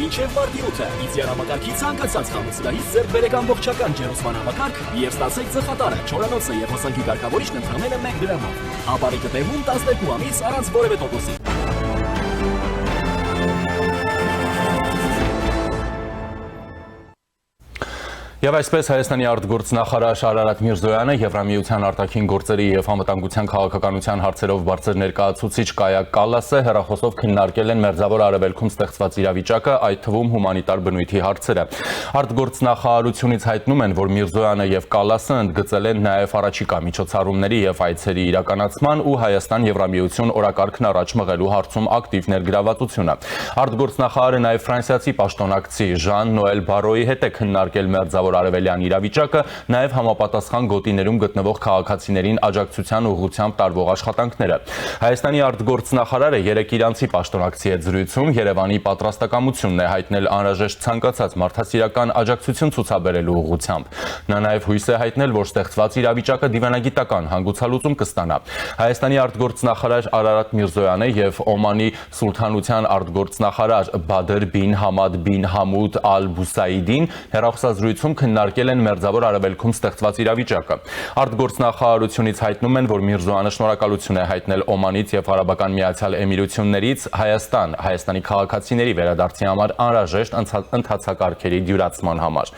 մինչև մարտի 8-ը Իդեան համակարգի ցանկացած խանութսրահից ձեռք բերեք ամբողջական ջերուսման համակարգ եւ ստացեք ծխատարը, չորանոցը եւ հոսանքի կարգավորիչն ընդամենը 1 դրամով։ Ապարիկը տեղում 12 ամիս առանց որևէ տոկոսի։ Եվ այսպես Հայաստանի արտգործնախարար Արարատ Միրզոյանը Եվրամիության արտաքին գործերի եւ անվտանգության քաղաքականության հարցերով բարձր ներկայացուցիչ Կայա Կալասը հեռախոսով քննարկել են Մերձավոր Արևելքում ստեղծված իրավիճակը, այդ թվում հումանիտար բնույթի հարցերը։ Արտգործնախարարությունից հայտնում են, որ Միրզոյանը եւ Կալասը ընդգծել են նաեւ առաջիկա միջոցառումների եւ այցերի իրականացման ու Հայաստան-Եվրամիություն օրակարգն առաջ մղելու հարցում ակտիվ ներգրավվածությունը։ Արտգործնախարարը նաեւ ֆրանսիացի պաշտոնակցի Ժան Նոել Բարոյի հետ է քննարկել Մերձավոր Արևելյան իրավիճակը, նաև համապատասխան գոտիներում գտնվող քաղաքացիներին աջակցության ուղղությամբ տարվող աշխատանքները։ Հայաստանի արտգործնախարարը երեկ իրանցի պաշտոնակցի հետ զրույցում Երևանի պատրաստակամությունն է հայտնել անհրաժեշտ ցանկացած մարդասիրական աջակցություն ցուցաբերելու ուղղությամբ։ Նա նաև հույս է հայտնել, որ ստեղծված իրավիճակը դիվանագիտական հանգուցալուծում կստանա։ Հայաստանի արտգործնախարար Արարատ Միրզոյանը եւ Օմանի Սուլթանության արտգործնախարար Բադր բին Համադ բին Համուդ Ալ-Բուսայդին հեռախոսազրույցում քննարկել են Մերձավոր Արևելքում ստեղծված իրավիճակը։ Արտգործնախարարությունից հայտնում են, որ Միրզոյանը շնորհակալություն է հայտնել Օմանից եւ Արաբական Միացյալ Էմիրություններից Հայաստանի քաղաքացիների վերադարձի համար անհրաժեշտ ընթացակարգերի դյուրացման համար։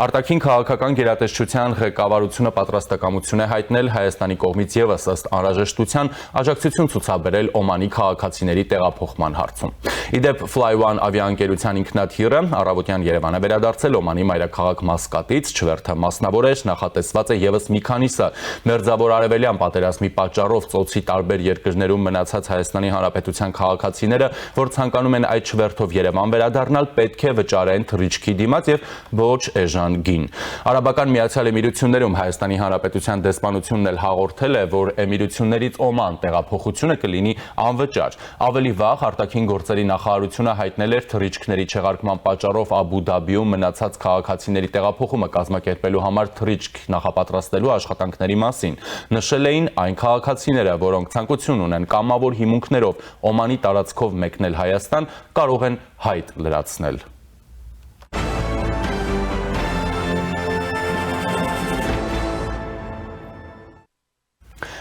Արտաքին քաղաքական գերատեսչության ղեկավարությունը պատրաստակամություն է հայտնել Հայաստանի կողմից եւս ըստ անհրաժեշտության աջակցություն ցուցաբերել Օմանի քաղաքացիների տեղափոխման հարցում։ Իդեպ Fly1 ավիաընկերության ինքնաթիռը առավոտյան Երևան է վերադարձել Օմանի մայրաքաղաք Մասկատից, չվերթը մասնավոր էր, նախատեսված է եւս մի քանիսը։ Մերձավոր Արևելյան պատերազմի պատճառով ծոցի տարբեր երկրներում մնացած Հայաստանի Հանրապետության քաղաքացիները, որ ցանկանում են այդ չվերթով Երևան վերադառնալ, պետք է վճարեն թռիչքի դիմաց եւ ոչ էժան գին։ Արաբական Միացյալ Էմիրություններում Հայաստանի Հանրապետության դեսպանությունն էլ հաղորդել է, որ Էմիրություններից Օման տեղափոխությունը կլինի անվճար։ Ավելի վաղ արտաքին գործերի նախարարությունը հայտնել էր թռիչքների չեղարկման պատճառով Աբու Դաբիում մնացած քաղաքացիների տեղափոխումը կազմակերպելու համար թռիչք նախապատրաստելու աշխատանքների մասին։ Նշել էին այն քաղաքացիները, որոնք ցանկություն ունեն կամավոր հիմունքներով Օմանի տարածքով մեկնել Հայաստան, կարող են հայտ լրացնել։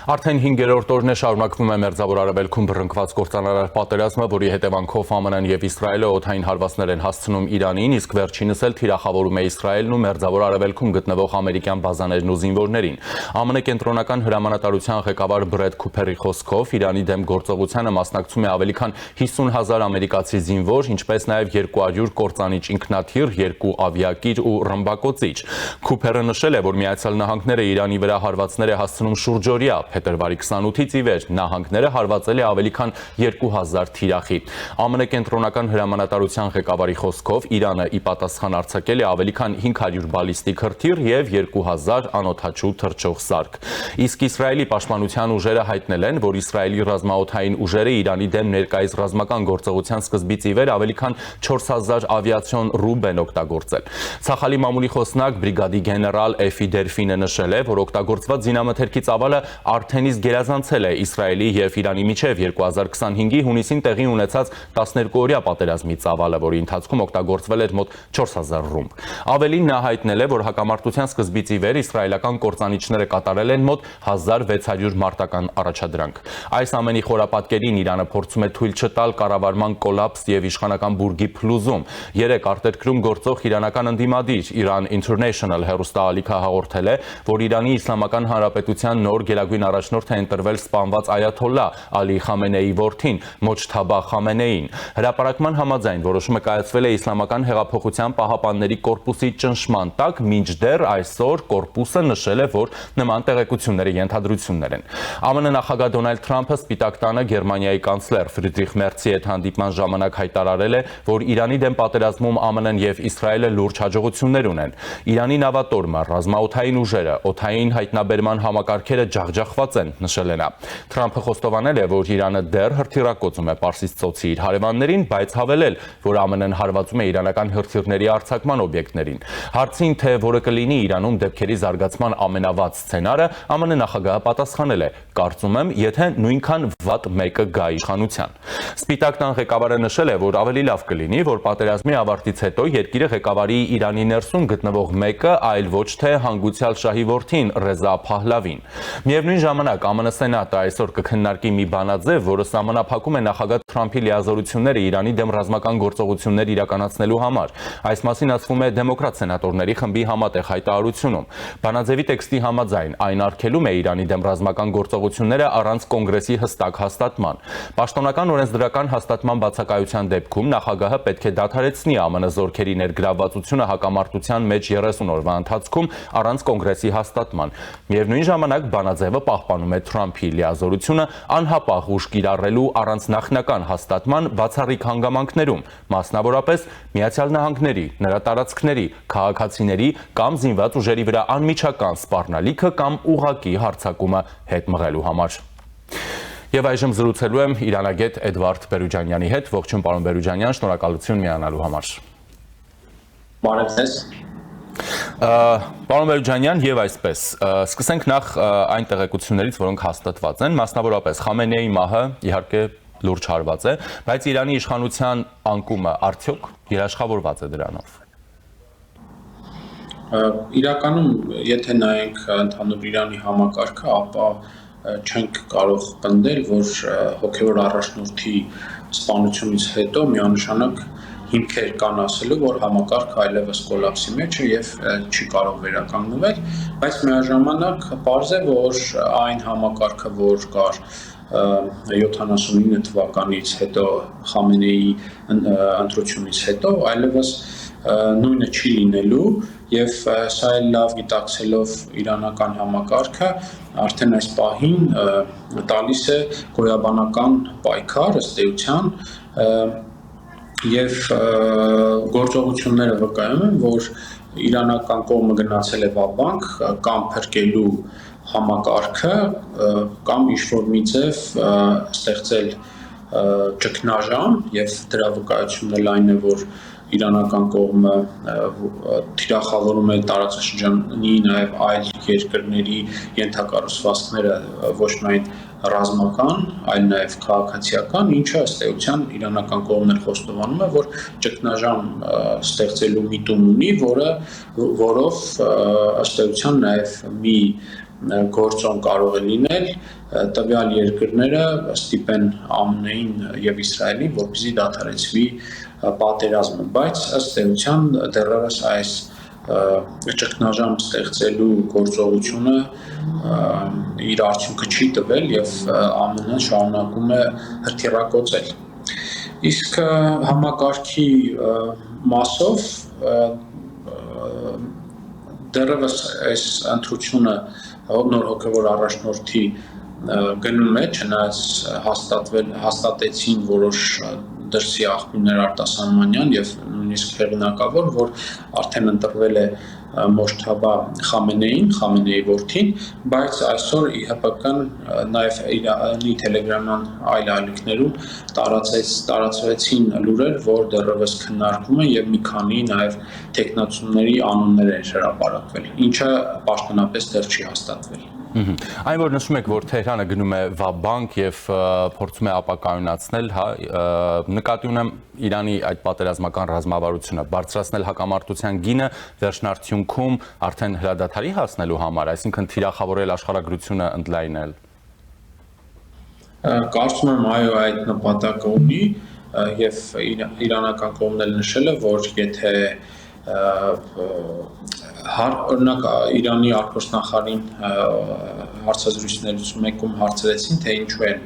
Արդեն 5-րդ օրն է շարունակվում է Մերձավոր Արևելքում բռնկված կործանարար պատերազմը, որի հետևանքով ԱՄՆ-ն եւ Իսրայելը օդային հարվածներ են հասցնում Իրանին, իսկ վերջինս էլ թիրախավորում է Իսրայելն ու Մերձավոր Արևելքում գտնվող ամերիկյան բազաներն ու զինվորներին։ ԱՄՆ կենտրոնական հրամանատարության ղեկավար Բրեդ Քուփերի խոսքով Իրանի դեմ գործողությանը մասնակցում է ավելի քան 50,000 ամերիկացի զինվոր, ինչպես նաեւ 200 կործանիչ ինքնաթիռ, 2 ավիակիր ու ռմբակոծիչ։ Քուփերը նշել է, որ Միացյալ Նահանգները Իրանի վրա հարվածներ է հասցնում շուրջօրյա Փետրվարի 28-ից ի վեր նահանգները հարվածել է ավելի քան 2000 թիրախի։ ԱՄՆ կենտրոնական հրամանատարության ղեկավարի խոսքով Իրանը ի պատասխան արձակել է ավելի քան 500 բալիստիկ հրթիռ եւ 2000 անօդաչու թռչող սարք։ Իսկ Իսրայելի պաշտպանության ուժերը հայտնել են, որ Իսրայելի ռազմաօդային ուժերը Իրանի դեմ ներկայիս ռազմական գործողության սկզբից ի վեր ավելի քան 4000 ավիացիոն ռումբ են օգտագործել։ Ցախալի մամուլի խոսնակ բրիգադի գեներալ Էֆի Դերֆինը նշել է, որ օգտագործված զինամթերքի ծավալը արդեն իսկ գերազանցել է Իսրայելի եւ Իրանի միջև 2025-ի հունիսին տեղի ունեցած 12-օրյա պատերազմի ծավալը, որի ընթացքում օգտագործվել էր մոտ 4000 ռումբ։ Ավելին նա հայտնել է, որ հակամարտության սկզբից ի վեր իսրայելական կործանիչները կատարել են մոտ 1600 մարտական առաջադրանք։ Այս ամենի խորապատկերին Իրանը փորձում է թույլ չտալ կառավարման կոլապս եւ իշխանական բուրգի փլուզում։ Երեկ արտերկրում գործող իրանական ընդդիմադիր Iran International հեռուստաալիքը հաղորդել է, որ Իրանի Իսլամական Հանրապետության նոր գերագույն առաջնորդ է ընտրվել սպանված այաթոլլահ Ալի Խամենեիի որդին Մոջթաբա Խամենեին։ Հրապարակման համաձայն որոշումը կայացվել է Իսլամական հեղափոխության պահապանների կորպուսի ճնշման տակ, մինչդեռ այսօր կորպուսը նշել է, որ նման տեղեկությունները ենթադրություններ են։ ԱՄՆ նախագահ Դոնալդ Թրամփը Սպիտակ տանը Գերմանիայի կանցլեր Ֆրիդրիխ Մերցի հետ հանդիպման ժամանակ հայտարարել է, որ Իրանի դեմ պատերազմում ԱՄՆ-ն եւ Իսրայելը լուրջ հաջողություններ ունեն։ Իրանի նավատորմը, ռազմաօդային ուժերը, օդային հայտնաբերման համակարգերը ջախջախված են, նշել է նա։ Թրամփը խոստովանել է, որ Իրանը դեռ հրթիռակոծում է Պարսից ծոցի իր հարևաններին, բայց հավելել, որ ԱՄՆ-ն հարվածում է իրանական հրթիռների արձակման օբյեկտներին։ Հարցին, թե որը կլինի Իրանում դեպքերի զարգացման ամենավատ սցենարը, ԱՄՆ նախագահը պատասխանել է. կարծում եմ, եթե նույնքան վատ մեկը գա իշխանության։ Սպիտակ տան ղեկավարը նշել է, որ ավելի լավ կլինի, որ պատերազմի ավարտից հետո երկիրը ղեկավարի Իրանի ներսում գտնվող մեկը, այլ ոչ թե հանգուցյալ շահի որդին Ռեզա Փահլավին։ Միևնույն ժամանակ ԱՄՆ Սենատը այսօր կքննարկի մի բանաձև, որը սահմանափակում է նախագահ Թրամփի լիազորությունները Իրանի դեմ ռազմական գործողություններ իրականացնելու համար։ Այս մասին ասվում է դեմոկրատ սենատորների խմբի համատեղ հայտարարությունում։ Բանաձևի տեքստի համաձայն այն արգելում է Իրանի դեմ ռազմական գործողությունները առանց կոնգրեսի հստակ հաստատման։ Պաշտոնական օրենսդրական հաստատման բացակայության դեպքում նախագահը պետք է դադարեցնի ԱՄՆ զորքերի ներգրավվածությունը հակամարտության մեջ 30 օրվա ընթացքում առանց կոնգրեսի հաստատման։ Միևնույն ժամանակ բանաձևը պահպանում է Թրամփի լիազորությունը անհապաղ ուժ կիրառելու առանց նախնական հաստատման բացառիկ հանգամանքներում, մասնավորապես Միացյալ Նահանգների, նրա տարածքների, քաղաքացիների կամ զինված ուժերի վրա անմիջական սպառնալիքը կամ ուղղակի հարձակումը հետ մղելու համար։ Եվ այժմ զրուցելու եմ իրանագետ Էդվարդ Բերուջանյանի հետ։ Ողջույն պարոն Բերուջանյան, շնորհակալություն միանալու համար։ Բարև ձեզ։ Պարոն Բերուջանյան, եւ այսպես, սկսենք նախ այն տեղեկություններից, որոնք հաստատված են, մասնավորապես Խամենեի մահը իհարկե լուրջ հարված է, բայց Իրանի իշխանության անկումը արդյոք երաշխավորված է դրանով։ Իրականում, եթե նայենք ընդհանուր Իրանի համակարգը, ապա չենք կարող պնդել, որ հոգևոր առաջնորդի սպանությունից հետո միանշանակ հիմքեր կան ասելու, որ համակարգը այլևս կոլապսի մեջ է եւ չի կարող վերականգնվել, բայց միաժամանակ պարզ է, որ այն համակարգը, որ կար 79 թվականից հետո Խամենեի ընտրությունից հետո այլևս նույնը չի լինելու եւ սա էլ լավ գիտակցելով իրանական համակարգը արդեն այս պահին տալիս է գոյաբանական պայքար ըստ էության եւ գործողությունները վկայում են, որ իրանական կողմը գնացել է վաբանկ կամ փրկելու համակարգը կամ ինչ-որ մի ձև ստեղծել ճգնաժամ եւ դրա վկայությունն էլ այն է, որ իրանական կողմը թիրախավորում է տարածաշրջանի նաև այլ երկրների ենթակառուցվածքները ոչ միայն ռազմական, այլ նաև քաղաքացիական, ինչը ըստ էության իրանական կողմն էլ խոստովանում է, որ ճգնաժամ ստեղծելու միտում ունի, որով ըստ էության նաև մի գործոն կարող է լինել տվյալ երկրները ստիպեն ԱՄՆ-ին եւ Իսրայելին, որպեսզի դադարեցվի պատերազմը, բայց ըստ էության դեռևս այս ճգնաժամ ստեղծելու գործողությունը իր արդյունքը չի տվել եւ ԱՄՆ-ն շարունակում է հրթիռակոծել։ Իսկ համակարգի մասով դեռևս այս ընտրությունը նոր հոգևոր առաջնորդի գնում է, չնայած հաստատեցին որոշ դրսի աղբյուրներ Արտասահմանյան եւ նույնիսկ հեղինակավոր, որ արդեն ընտրվել է Մոջթաբա Խամենեին, Խամենեի որդին, բայց այսօր ԻՀՊԿ-ն նաև Իրանի Թելեգրամյան այլ ալիքներում տարածվեցին լուրեր, որ դեռևս քննարկվում են եւ մի քանի նաև տեխնացուների անուններ են հրապարակվել, ինչը պաշտոնապես դեռ չի հաստատվել։ Այն որ նշում եք, որ Թեհրանը գնում է վաբանկ եւ փորձում է ապակայունացնել, նկատի ունեմ Իրանի այդ պատերազմական ռազմավարությունը, բարձրացնել հակամարտության գինը վերջնարդյունքում արդեն հրադադարի հասնելու համար, այսինքն թիրախավորել աշխարհագրությունը ընդլայնել։ Կարծում եմ այո, այդ նպատակը ունի եւ իրանական կողմն էլ նշել է, որ եթե օրինակ Իրանի արտգործնախարարին հարցազրույցներից մեկում հարցրեցին, թե ինչու են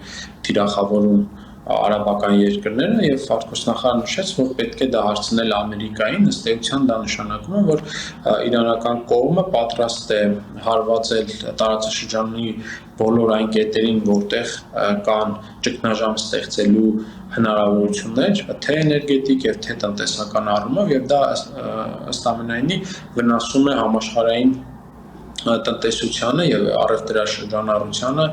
թիրախավորում արաբական երկրները եւ արտգործնախարարը նշեց, որ պետք է դա հարցնել Ամերիկային, ըստ էության դա նշանակում է, որ իրանական կողմը պատրաստ է հարվածել տարածաշրջանի բոլոր այն կետերին, որտեղ կան ճգնաժամ ստեղծելու հնարավորություններ, թե էներգետիկ եւ թե տնտեսական առումով, եւ դա ըստ ամենայնի վնասում է համաշխարհային տնտեսությանը եւ առևտրաշրջանառությանը,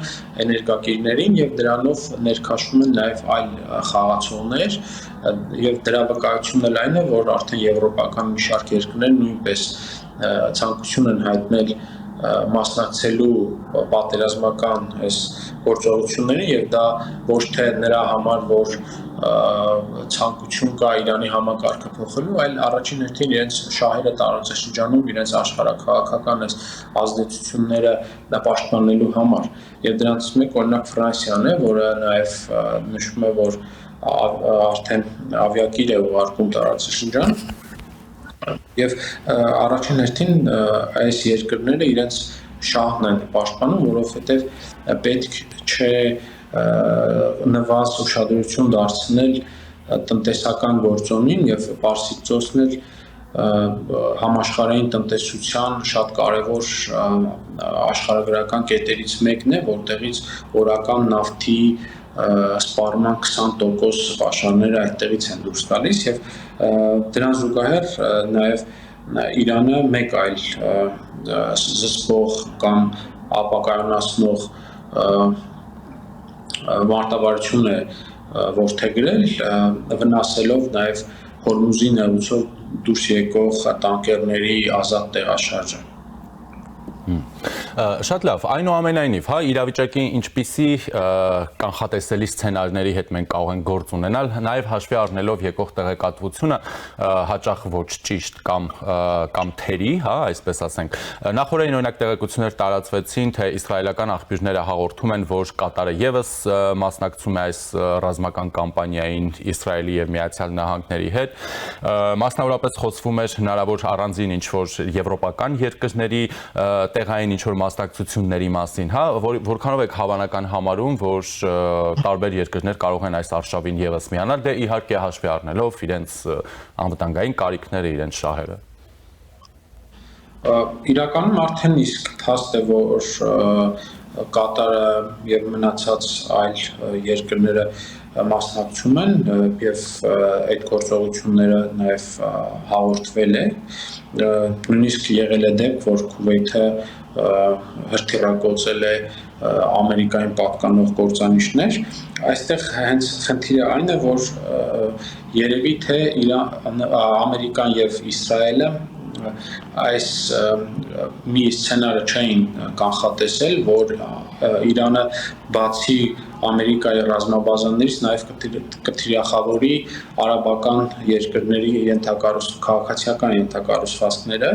էներգակիրներին եւ դրանով ներքաշվում են նաեւ այլ խաղացողներ եւ դրա վկայությունն էլ այն է, որ արդեն եվրոպական մի շարք երկրներ նույնպես ցանկություն են հայտնել մասնակցելու պատերազմական այս գործողություններին եւ դա ոչ թե նրա համար, որ ցանկություն կա Իրանի համակարգը փոխելու, այլ առաջին հերթին իրենց շահերը տարածաշրջանում, իրենց աշխարհաքաղաքական այս ազդեցությունները պաշտպանելու համար։ Եվ դրանից մեկ օրինակ Ֆրանսիան է, որը նաև նշում է, որ արդեն ավիակիր է ուղարկում տարածաշրջան։ Եվ առաջին հերթին այս երկրները իրենց շահն են պաշտպանում, որովհետև պետք չէ նվազ ուշադրություն դարձնել տնտեսական գործոնին եւ Պարսից ծոցն էլ համաշխարհային տնտեսության շատ կարևոր աշխարհագրական կետերից մեկն է, որտեղից օրական նավթի սպառման 20% պաշարները այդտեղից են դուրս գալիս եւ դրան զուգահեռ նաեւ Իրանը մեկ այլ զսպող կամ ապակայունացնող մարտավարություն է որդեգրել, վնասելով նաև Հորմուզի նեղուցով դուրս եկող տանկերների ազատ տեղաշարժը։ Շատ լավ, այնուամենայնիվ, հա, իրավիճակի ինչպիսի կանխատեսելի սցենարների հետ մենք կարող ենք գործ ունենալ, նաև հաշվի առնելով եկող տեղեկատվությունը հաճախ ոչ ճիշտ կամ թերի, հա, այսպես ասենք։ Նախորդին օրինակ տեղեկություններ տարածվեցին, թե իսրայելական աղբյուրները հաղորդում են, որ Կատարը եւս մասնակցում է այս ռազմական կամպանիային Իսրայելի եւ Միացյալ Նահանգների հետ։ Մասնավորապես խոսվում էր հնարավոր առանձին ինչ-որ եվրոպական երկրների տեղային ինչ-որ մասնակցությունների մասին, հա, որքանով եք հավանական համարում, որ տարբեր երկրներ կարող են այս արշավին եւս միանալ, դե իհարկե հաշվի առնելով իրենց անվտանգային կարիքները, իրենց շահերը։ Իրականում արդեն իսկ փաստ է, որ Կատարը եւ մնացած այլ երկրները մասնակցում են եւ այդ գործողությունները նաեւ հաղորդվել է, նույնիսկ եղել է դեպք, որ Քուվեյթը հրթիռակոծել է Ամերիկային պատկանող կործանիչներ, այստեղ հենց խնդիրը այն է, որ երևի թե Ամերիկան եւ Իսրայելը այս մի սցենարը չէին կանխատեսել, որ Իրանը բացի Ամերիկայի ռազմաբազաներից նաև կթիրախավորի արաբական երկրների քաղաքացիական ենթակառուցվածքները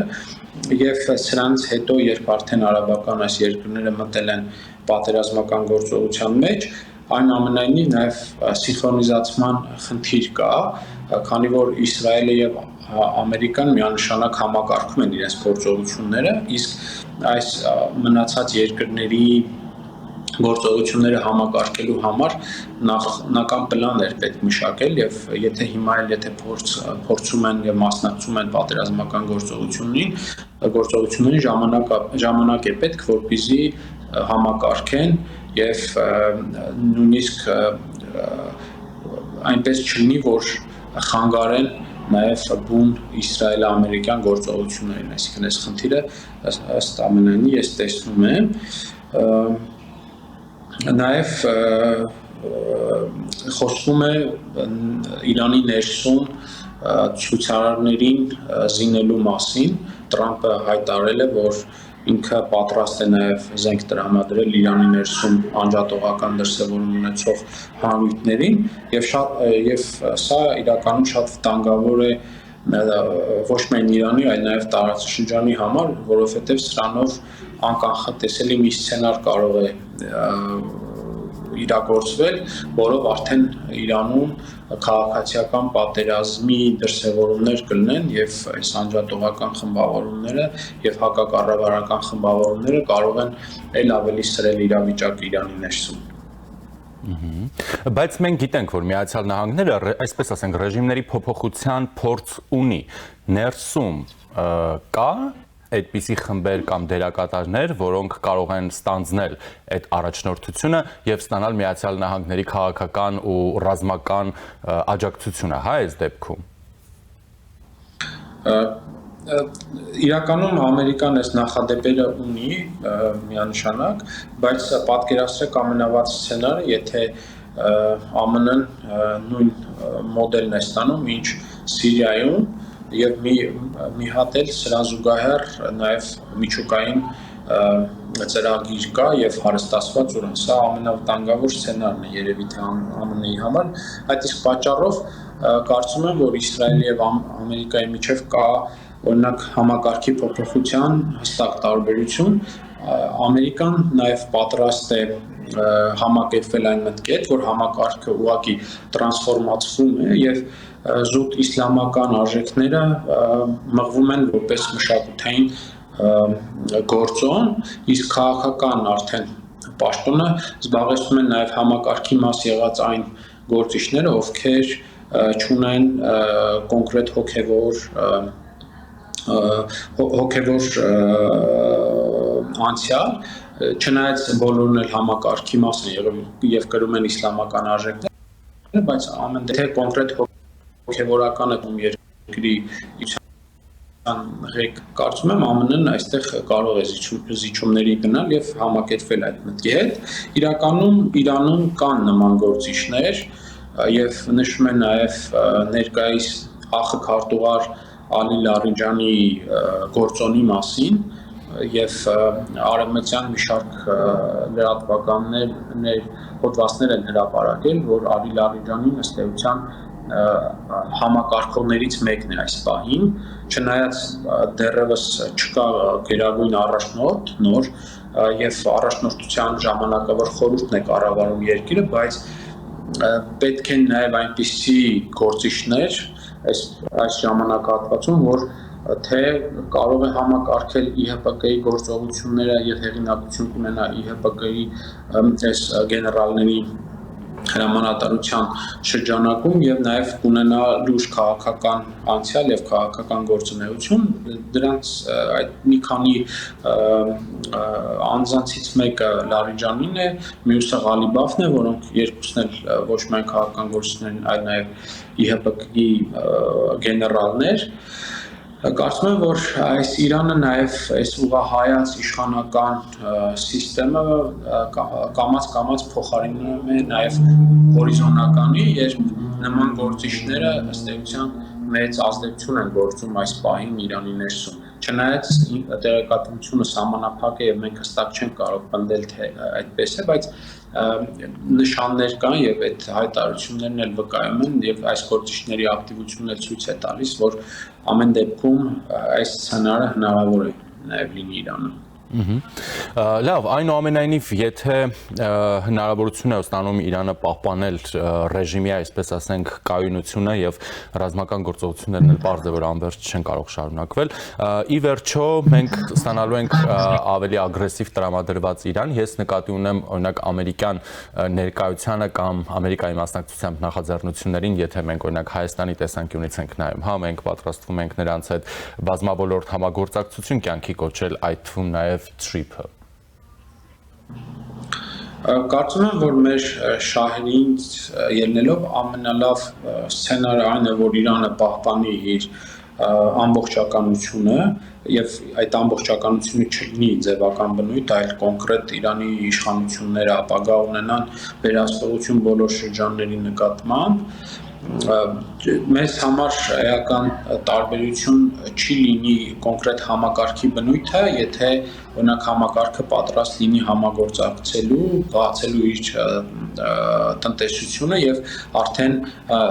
եւ սրանից հետո, երբ արդեն արաբական այս երկրները մտել են պատերազմական գործողության մեջ, այնուամենայնիվ նաև սինխրոնիզացման խնդիր կա, քանի որ Իսրայելը եւ Ամերիկան միանշանակ համակարգում են իրենց գործողությունները, իսկ այս մնացած երկրների գործողությունները համակարգելու համար նախնական պլան էր պետք մշակել եւ եթե հիմա էլ փորձում են եւ մասնակցում են պատերազմական գործողություններին ժամանակ է պետք, որպեսզի համակարգեն եւ նույնիսկ այնպես չլինի, որ խանգարեն նաև բուն իսրայելա-ամերիկյան գործողություններին, այսինքն այս խնդիրը ըստ ամենայնի ես տեսնում եմ, նաև խոսվում է Իրանի ներսում ցուցարարներին զինելու մասին, Տրամպը հայտարարել է, որ ինքը պատրաստ է նաև զենք տրամադրել Իրանի ներսում անջատողական դրսևորում ունեցող հանրույթներին եւ սա իրականում շատ վտանգավոր է ոչ միայն Իրանի, այլ նաև տարածաշրջանի համար, որովհետեւ սրանով անկանխատեսելի մի սցենար կարող է իրագործվել, որով արդեն Իրանում քաղաքացիական պատերազմի դրսևորումներ կլինեն եւ այս անջատողական խմբավորումները եւ հակակառավարական խմբավորումները կարող են ել ավելի սրել իրավիճակը Իրանի ներսում։ Բայց մենք գիտենք, որ Միացյալ Նահանգները, այսպես ասենք, ռեժիմների փոփոխության փորձ ունի, ներսում կա այդպիսի խմբեր կամ դերակատարներ, որոնք կարող են ստանձնել այդ առաջնորդությունը եւ ստանալ Միացյալ Նահանգների քաղաքական ու ռազմական աջակցությունը, հա, այս դեպքում։ Իրականում Ամերիկան այս նախադեպերը ունի միանշանակ, բայց պատկերացրեք ամենավատ սցենարը, եթե ԱՄՆ-ն նույն մոդելն է ստանում, ինչ Սիրիայում եւ մի հատ էլ սրան զուգահեռ նաեւ միջուկային ծրագիր կա եւ հարստացված ուրան։ Սա ամենավտանգավոր սցենարն է երևի թե ԱՄՆ-ի համար։ Այդ իսկ պատճառով կարծում եմ, որ Իսրայելի եւ Ամերիկայի միջեւ կա օրինակ համակարգի փոփոխության հստակ տարբերություն։ Ամերիկան նաեւ պատրաստ է համակերպվել այն մտքեր, որ համակարգը ուղղակի տրանսֆորմացվում է եւ զուտ իսլամական արժեքները մղվում են որպես մշակութային գործոն, իսկ քաղաքական արդեն պաշտոնը զբաղեցնում են նաեւ համակարգի մաս եղած այն գործիչները, ովքեր չունեն կոնկրետ հոգևոր անցյալ, չնայած բոլորն էլ համակարգի մաս են եւ կրում են իսլամական արժեքներ, բայց ամեն դեպքում կոնկրետ հոգևորական երկրի ղեկ կարծում եմ ԱՄՆ-ն այստեղ կարող է զիջումների գնալ եւ համակերպվել այդ մտքի հետ։ Իրականում Իրանում կան նման գործիչներ եւ նշում են նաեւ ներկայիս ԱԽ քարտուղար Ալի Լարիջանի գործոնի մասին եւ արևմտյան մի շարք լրատվականներ հոդվածներ են հրապարակել, որ Ալի Լարիջանին ըստ էության համակարգողներից մեկն է այս պահին, չնայած դեռևս չկա գերագույն առաջնորդ նոր եւ առաջնորդության ժամանակավոր խորհուրդն է կառավարում երկիրը, բայց պետք են նաեւ այնպիսի գործիչներ այս ժամանակահատվածում, որ թե կարող է համակարգել ԻՀՊԿ-ի գործողությունները եւ հեղինակություն կունենա ԻՀՊԿ-ի այս գեներալների հրամանատարության շրջանակում եւ նաեւ կունենա լուրջ քաղաքական անցյալ եւ քաղաքական գործունեություն, դրանց այդ մի քանի անձանցից մեկը Լարիջանին է, մյուսը Ղալիբաֆն է, որոնք երկուսն էլ ոչ միայն քաղաքական գործիչներ են, այլ նաեւ ԻՀՊԿ-ի գեներալներ։ Կարծում եմ, որ այս Իրանը նաև այս ուղղահայաց իշխանական սիստեմը կամաց փոխարինում է նաև հորիզոնականի, երբ նման գործիչները ըստ էության մեծ ազդեցություն են գործում այս պահին Իրանի ներսում։ Չնայած տեղեկատվությունը սահմանափակ է եւ մենք հստակ չենք կարող պնդել թե այդպես է, բայց նշաններ կան եւ այդ հայտարարություններն էլ վկայում են եւ այս գործիչների ակտիվությունն էլ ցույց է տալիս, որ ամեն դեպքում այս սցենարը հնարավոր է նաեւ լինի Իրանում։ Լավ, այնուամենայնիվ, եթե հնարավորություն է ստանում Իրանը պահպանել ռեժիմի, այսպես ասենք, կայունությունը եւ ռազմական գործողություններն էլ պարզ է, որ անվերջ չեն կարող շարունակվել, ի վերջո մենք ստանալու ենք ավելի ագրեսիվ տրամադրված Իրան, ես նկատի ունեմ օրինակ ամերիկյան ներկայությանը կամ Ամերիկայի մասնակցությամբ նախաձեռնություններին, եթե մենք օրինակ Հայաստանի տեսանկյունից ենք նայում, հա, մենք պատրաստվում ենք նրանց հետ բազմաբոլորտ համագործակցություն կյանքի կոչել, այդ թվում նաեւ TRIP-ը։ Կարծում եմ, որ մեր շահերին ելնելով ամենալավ սցենարը այն է, որ Իրանը պահպանի իր ամբողջականությունը եւ այդ ամբողջականությունը չլինի ձևական բնույթ, այլ կոնկրետ Իրանի իշխանությունները ապագա ունենան վերահսկողություն բոլոր շրջանների նկատմամբ։ Մեզ համար էական տարբերություն չի լինի կոնկրետ համակարգի բնույթը, եթե օրինակ համակարգը պատրաստ լինի համագործակցելու, բացելու իր տնտեսությունը եւ արդեն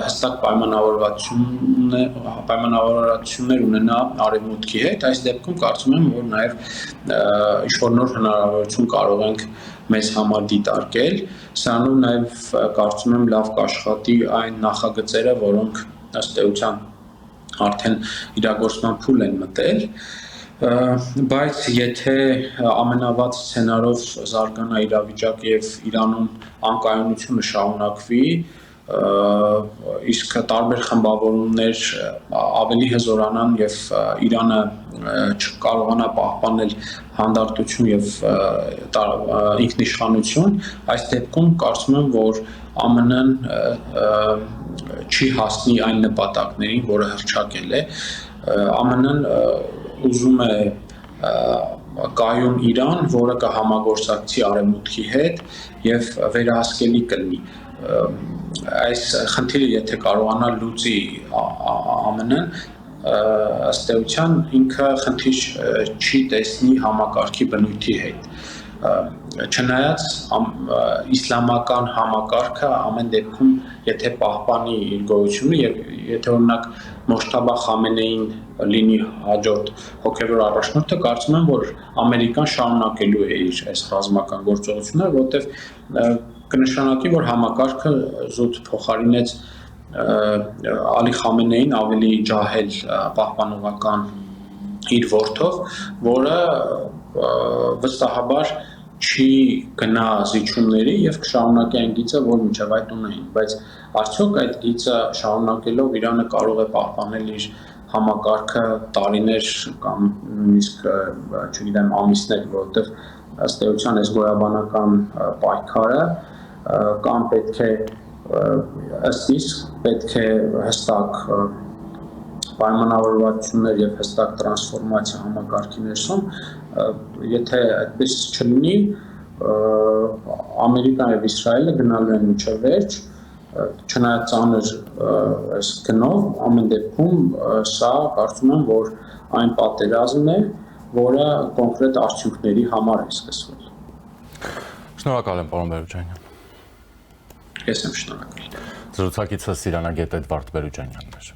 հստակ պայմանավորվածություններ ունենա արևմուտքի հետ, այս դեպքում կարծում եմ, որ նաեւ ինչ-որ նոր հնարավորություն կարող ենք մեզ համար դիտարկել, սրանով նաև կարծում եմ լավ կաշխատի այն նախագծերը, որոնք ըստ էության արդեն իրագործման փուլ են մտել, բայց եթե ամենավատ սցենարով զարգանա իրավիճակը եւ Իրանում անկայունությունը շարունակվի, իսկ տարբեր խմբավորումներ ավելի հզորանան եւ Իրանը չկարողանա պահպանել հանդարտություն եւ ինքնիշխանություն, այս դեպքում կարծում եմ, որ ԱՄՆ-ն չի հասնի այն նպատակներին, որը հռչակել է, ԱՄՆ-ն ուզում է կայուն Իրան, որը կհամագործակցի արևմուտքի հետ եւ վերահսկելի կլինի։ Այս խնդիրը եթե կարողանա լուծի ԱՄՆ-ն, ըստ էության ինքը խնդիր չի տեսնի համակարգի բնույթի հետ։ Չնայած իսլամական համակարգը ամեն դեպքում եթե պահպանի իր գոյությունը եւ եթե օրինակ Մոջթաբա Խամենեին լինի հաջորդ հոգեվոր առաջնորդը, կարծում եմ, որ Ամերիկան շարունակելու է իր այս ռազմական գործողությունները, որտեղ կնշանակի, որ համակարգը զուտ փոխարինեց Ալի Խամենեին ավելի ջահել պահպանողական իր որդով, որը վստահաբար չի գնա զիջումների եւ կշարունակի այն գիծը, որ մինչեւ այդ ունեին, բայց արդյոք այդ գիծը շարունակելով Իրանը կարող է պահպանել իր համակարգը տարիներ կամ նույնիսկ, չգիտեմ, ամիսներ, որովհետեւ ըստ էության այս գոյաբանական պայքարը կամ պետք է ըստ իսկ պետք է հստակ պայմանավորվածություններ եւ հստակ տրանսֆորմացիա համակարգի ներսում, եթե այդպես չլինի, Ամերիկան եւ Իսրայելը գնալու են մինչեւ վերջ, չնայած ծանր այս գնով, ամեն դեպքում սա կարծում եմ, որ այն պատերազմն է, որը կոնկրետ արդյունքների համար է սկսվել։ Շնորհակալ եմ, պարոն Բերուջանյան։ Ես եմ շնորհակալ։ Զրուցակիցը Սիրանագետ Էդվարդ Բերուջանյանն էր։